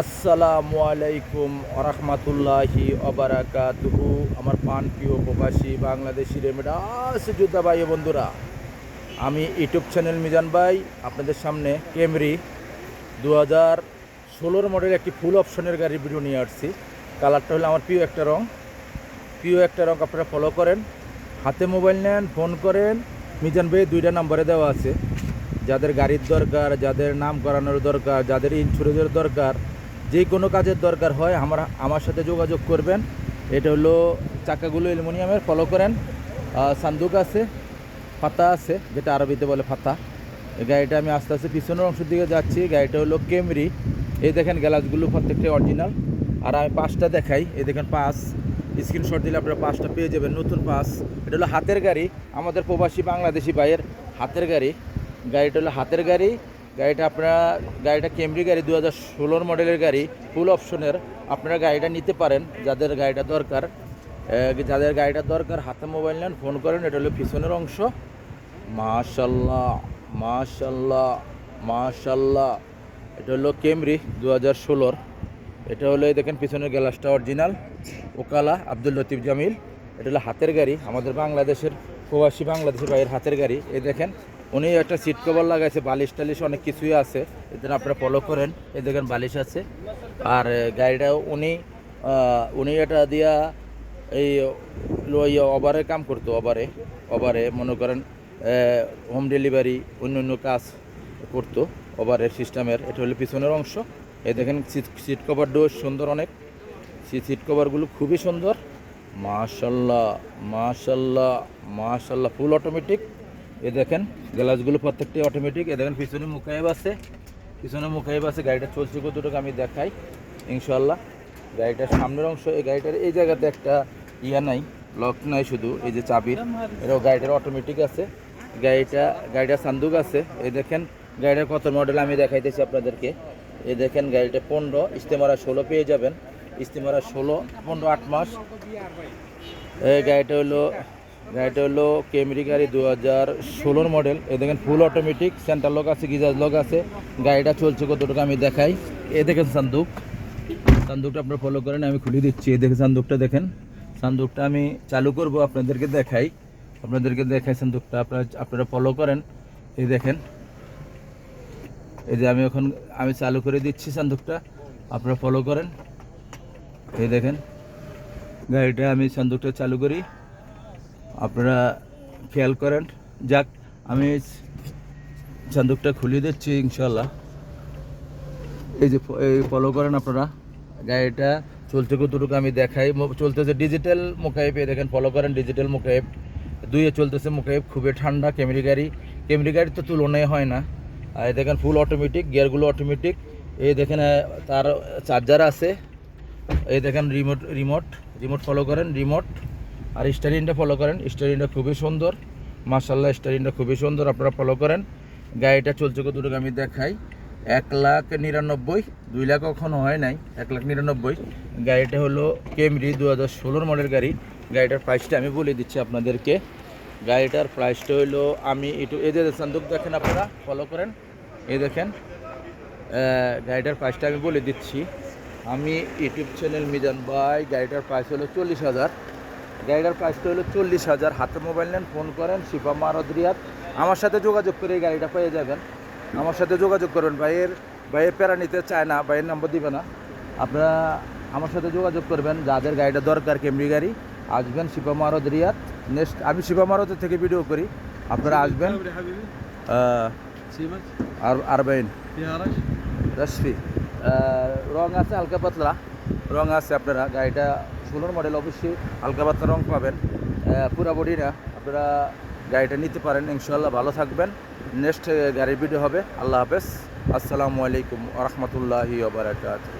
আসসালামু আলাইকুম আরহামাতুল্লাহি অবরাকাতুহু। আমার প্রিয় প্রবাসী বাংলাদেশি রেমিডাস যোদ্ধা ভাই ও বন্ধুরা, আমি ইউটিউব চ্যানেল মিজান ভাই আপনাদের সামনে ক্যামরি 2016 মডেল একটি ফুল অপশনের গাড়ির ভিডিও নিয়ে আসছি। কালারটা হলো আমার প্রিয় একটা রং আপনারা ফলো করেন। হাতে মোবাইল নেন, ফোন করেন, মিজান ভাই 2টা নম্বরে দেওয়া আছে। যাদের গাড়ির দরকার, যাদের নাম করানোর দরকার, যাদের ইন্স্যুরেন্সের দরকার, যে কোনো কাজের দরকার হয় আমার সাথে যোগাযোগ করবেন। এটা হলো চাকাগুলো অ্যালুমিনিয়ামের, ফলো করেন। সান্দুক আছে, ফাতা আছে, যেটা আরবিতে বলে ফাতা। এই গাড়িটা আমি আস্তে আস্তে পিছনের অংশের দিকে যাচ্ছি। গাড়িটা হলো ক্যামরি। এই দেখেন গ্লাসগুলো প্রত্যেকটাই অরিজিনাল। আর আমি পাঁচটা দেখাই। এই দেখেন পাঁচ, স্ক্রিনশট দিলে আপনারা পাঁচটা পেয়ে যাবেন, নতুন পাঁচ। এটা হলো হাতের গাড়ি, আমাদের প্রবাসী বাংলাদেশি ভাইয়ের হাতের গাড়ি। গাড়িটা হলো হাতের গাড়ি। গাড়িটা ক্যামরি গাড়ি, 2016 মডেলের গাড়ি, ফুল অপশনের। আপনারা গাড়িটা নিতে পারেন যাদের গাড়িটা দরকার। হাতে মোবাইল নেন, ফোন করেন। এটা হলো পিছনের অংশ। মাশাল্লাহ মাশাল্লাহ মাশাল্লাহ। এটা হলো ক্যামরি 2016। এটা হলো এই দেখেন পিছনের গ্লাসটা অরিজিনাল, ওকালা আব্দুল লতিফ জামিল। এটা হলো হাতের গাড়ি, আমাদের বাংলাদেশের প্রবাসী বাংলাদেশি ভাইয়ের হাতের গাড়ি। এই দেখেন উনি একটা সিট কভার লাগাইছে, বালিশ টালিশ অনেক কিছুই আছে, এদের আপনারা ফলো করেন। এই দেখেন বালিশ আছে। আর গাড়িটা উনি এটা দিয়া এই ওভারে কাম করতো, ওভারে মনে করেন হোম ডেলিভারি অন্য কাজ করতো ওভারের সিস্টেমের। এটা হলো পিছনের অংশ। এই দেখেন সিট কভার ডোর সুন্দর অনেক, সিট কভারগুলো খুবই সুন্দর। মাশাল্লাহ মাশাল্লাহ মাশাল্লাহ, ফুল অটোমেটিক। এ দেখেন গ্লাসগুলো প্রত্যেকটাই অটোমেটিক। এ দেখেন পিছনে মুখাইব আছে। গাড়িটা চলছে কতটুকু আমি দেখাই ইনশাল্লাহ। গাড়িটার সামনের অংশ, এই গাড়িটার এই জায়গাতে একটা নাই, লক নাই, শুধু এই যে চাবির। এটাও গাড়িটার অটোমেটিক আছে। গাড়িটার সান্দুক আছে। এই দেখেন গাড়িটার কত মডেল আমি দেখাইতেছি আপনাদেরকে। এই দেখেন গাড়িটা 15, ইস্তেমারা 16 পেয়ে যাবেন। ইস্তেমারা 16, 15, 8 মাস। এই গাড়িটা হলো ক্যামরি গাড়ি 2016 মডেল। এই দেখেন ফুল অটোমেটিক, সেন্টার লক আছে, গিজার লক আছে। গাড়িটা চলছে কতটুকু আমি দেখাই। এই দেখেন সান্দুকটা আপনারা ফলো করেন, আমি খুলে দিচ্ছি। এই দেখেন সান্দুকটা আমি চালু করব, আপনাদেরকে দেখাই সান্দুকটা আপনারা ফলো করেন। এই দেখেন, এই যে আমি চালু করে দিচ্ছি সান্দুকটা, আপনারা ফলো করেন। এই দেখেন গাড়িটা আমি সান্দুকটা চালু করি, আপনারা খেয়াল করেন। যাক, আমি সান্দুকটা খুলে দিচ্ছি ইনশাল্লাহ। এই যে ফলো করেন আপনারা। গাড়িটা চলছে কতটুকু আমি দেখাই। চলতেছে ডিজিটাল মুখাইব। দেখেন ফলো করেন, ডিজিটাল মুখাইব 2-এ চলতেছে মুখাইব। খুবই ঠান্ডা ক্যামরি গাড়ির তো তুলনায় হয় না। আর এই দেখেন ফুল অটোমেটিক, গিয়ারগুলো অটোমেটিক। এই দেখেন তার চার্জার আছে। এই দেখেন রিমোট ফলো করেন, রিমোট। আর স্টারিংটা ফলো করেন, স্টারিংটা খুবই সুন্দর মাশাল্লাহ, স্টারিংটা খুবই সুন্দর, আপনারা ফলো করেন। গাড়িটা চলছে কতটুকু আমি দেখাই। 1,99,000, 2 লাখ কখনো হয় নাই, 1,99,000। গাড়িটা হলো ক্যামরি 2016 মডেল গাড়ি। গাড়িটার প্রাইসটা আমি বলে দিচ্ছি আপনাদেরকে। গাড়িটার প্রাইসটা হলো, আমি একটু এই যে সান্দুক দেখেন, আপনারা ফলো করেন। এই দেখেন গাড়িটার প্রাইসটা আমি বলে দিচ্ছি। আমি ইউটিউব চ্যানেল মিজান ভাই। গাড়িটার প্রাইস হলো 40,000। গাড়িটার প্রাইসটা হলো 40,000। হাতে মোবাইল নেন, ফোন করেন, শিপা মারদ রিয়াদ। আমার সাথে যোগাযোগ করে এই গাড়িটা পেয়ে যাবেন। আমার সাথে যোগাযোগ করবেন। ভাইয়ের প্যারা নিতে চায় না, ভাইয়ের নাম্বার দিবে না। আপনারা আমার সাথে যোগাযোগ করবেন, যাদের গাড়িটা দরকার ক্যামরি গাড়ি। আসবেন শিপা মারদ রিয়াদ। নেক্সট আমি শিপা মারদের থেকে ভিডিও করি, আপনারা আসবেন। আর আরবাইন রশফি রং আছে, হালকা পাতলা রং আছে। আপনারা গাড়িটা 16 মডেল, অবশ্যই হালকা পাতলা রং পাবেন, পুরা বডি না। আপনারা গাড়িটা নিতে পারেন ইনশাল্লাহ। ভালো থাকবেন। নেক্সট গাড়ির ভিডিও হবে। আল্লাহ হাফেজ। আসসালামু আলাইকুম ওয়া রাহমাতুল্লাহি ওয়া বারাকাতুহু।